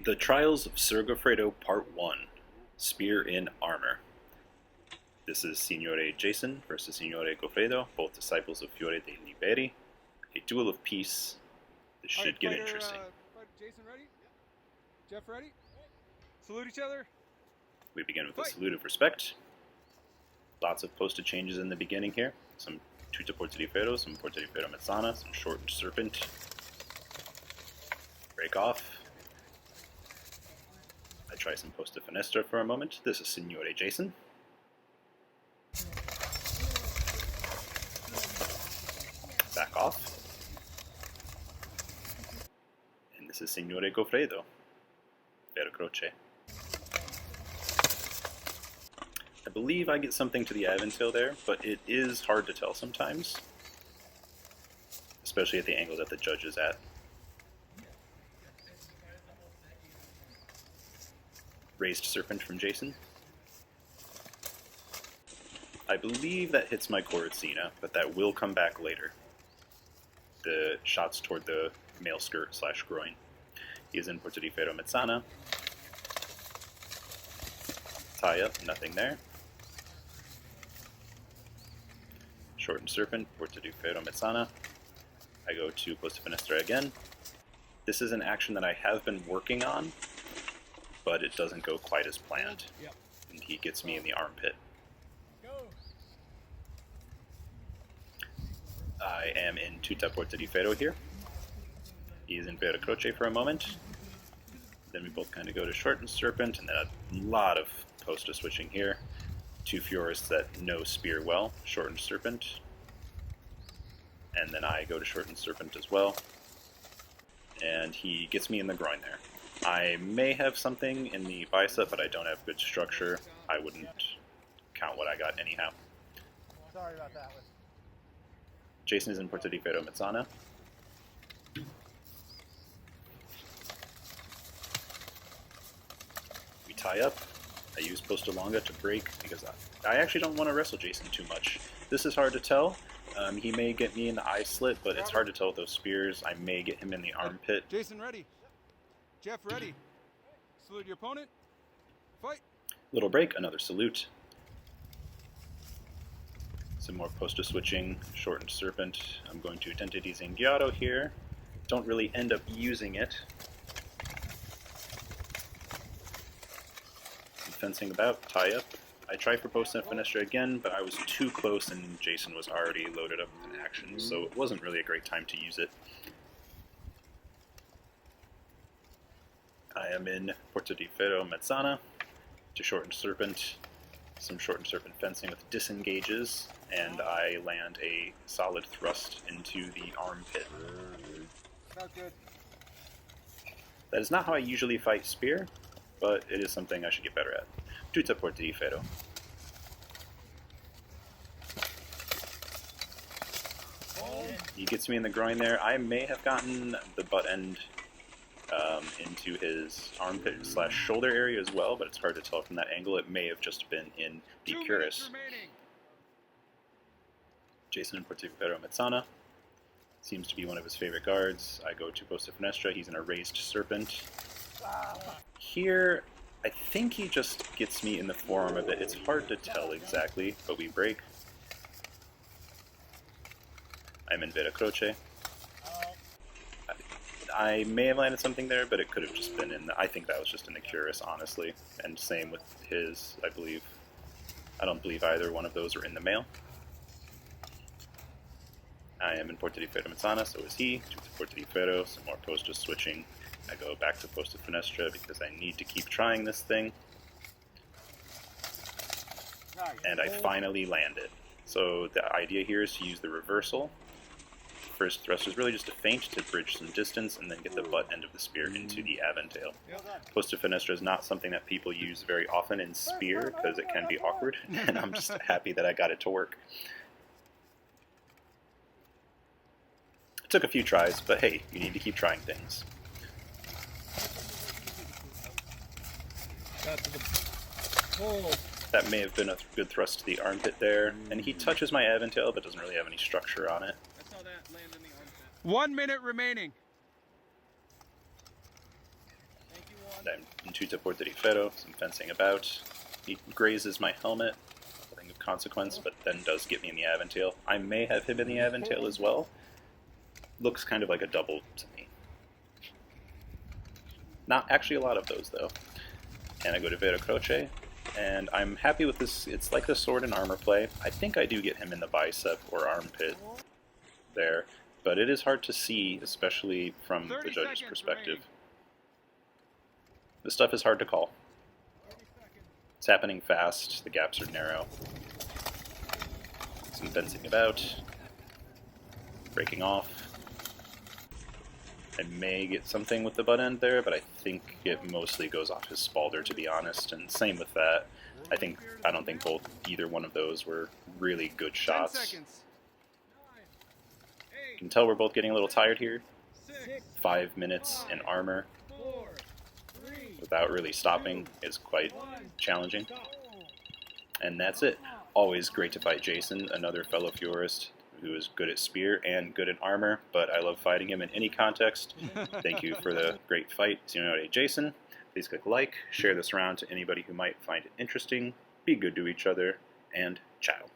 The Trials of Sir Goffredo Part 1, Spear in Armor. This is Signore Jason versus Signore Goffredo, both disciples of Fiore dei Liberi. A duel of peace. This should get interesting. Jason ready? Jeff ready? Salute each other. We begin with a salute of respect. Lots of posted changes in the beginning here. Some tuta porta di ferro, some porta di ferro mezzana, some shortened serpent. Break off. I try some posta finestra for a moment. This is Signore Jason. Back off. And this is Signore Goffredo. Vera croce. I believe I get something to the aventail there, but it is hard to tell sometimes. Especially at the angle that the judge is at. Raised serpent from Jason. I believe that hits my Corazzina, but that will come back later. The shots toward the male skirt slash groin. He is in porta di ferro mezzana. Tie up, nothing there. Shortened serpent, porta di ferro mezzana. I go to posta finestra again. This is an action that I have been working on, but it doesn't go quite as planned. And he gets me in the armpit. I am in tuta porta di ferro here. He is in vera croce for a moment. Then we both kind of go to shortened serpent, and then a lot of posta switching here. Two Fiorists that know spear well, shortened serpent. And then I go to shortened serpent as well. And he gets me in the groin there. I may have something in the bicep, but I don't have good structure. I wouldn't count what I got anyhow. Sorry about that. Jason is in porta di ferro mezzana. We tie up. I use posta longa to break because I actually don't want to wrestle Jason too much. This is hard to tell. He may get me in the eye slit, but it's hard to tell with those spears. I may get him in the armpit. Jason ready. Jeff ready. Salute your opponent. Fight. Little break, another salute. Some more posta switching, shortened serpent. I'm going to Dente di Zinghiaro here. Don't really end up using it. Some fencing about, tie up. I try for posta finestra again, but I was too close and Jason was already loaded up with an action, so it wasn't really a great time to use it. I am in porta di ferro mezzana to shortened serpent, some shortened serpent fencing with disengages, and I land a solid thrust into the armpit. Not good. That is not how I usually fight spear, but it is something I should get better at. Tuta porta di ferro. He gets me in the groin there. I may have gotten the butt end into his armpit slash shoulder area as well, but it's hard to tell from that angle. It may have just been in the cuirass. Jason in porta di ferro mezzana. Seems to be one of his favorite guards. I go to posta finestra. He's in a raised serpent. Here, I think he just gets me in the forearm of it. It's hard to tell exactly, but we break. I'm in vera croce. I may have landed something there, but it could have just been in I think that was just in the cuirass, honestly. And same with his, I believe. I don't believe either one of those are in the mail. I am in porta di ferro mezzana, so is he. Tuta porta di ferro, some more posta switching. I go back to posta finestra because I need to keep trying this thing. And I finally land it. So the idea here is to use the reversal. First thrust is really just a feint to bridge some distance and then get the butt end of the spear into the aventail. Posta finestra is not something that people use very often in spear because it can be awkward, and I'm just happy that I got it to work. It took a few tries, but hey, you need to keep trying things. That may have been a good thrust to the armpit there, and he touches my aventail but doesn't really have any structure on it. 1 minute remaining. Thank you, I'm in tuta porta di ferro, some fencing about. He grazes my helmet, nothing of consequence, but then does get me in the Aventail. I may have him in the Aventail as well. Looks kind of like a double to me. Not actually a lot of those, though. And I go to Vera Croce, and I'm happy with this. It's like the sword and armor play. I think I do get him in the bicep or armpit there, but it is hard to see, especially from the judge's perspective. This stuff is hard to call. It's happening fast, the gaps are narrow. Some fencing about, breaking off. I may get something with the butt end there, but I think it mostly goes off his spalder, to be honest, and same with that. I don't think either one of those were really good shots. You can tell we're both getting a little tired here. 5 minutes in armor without really stopping is quite challenging. And that's it. Always great to fight Jason, another fellow Fiorist who is good at spear and good at armor, but I love fighting him in any context. Thank you for the great fight, Signore Jason. Please click like, share this around to anybody who might find it interesting. Be good to each other, and ciao.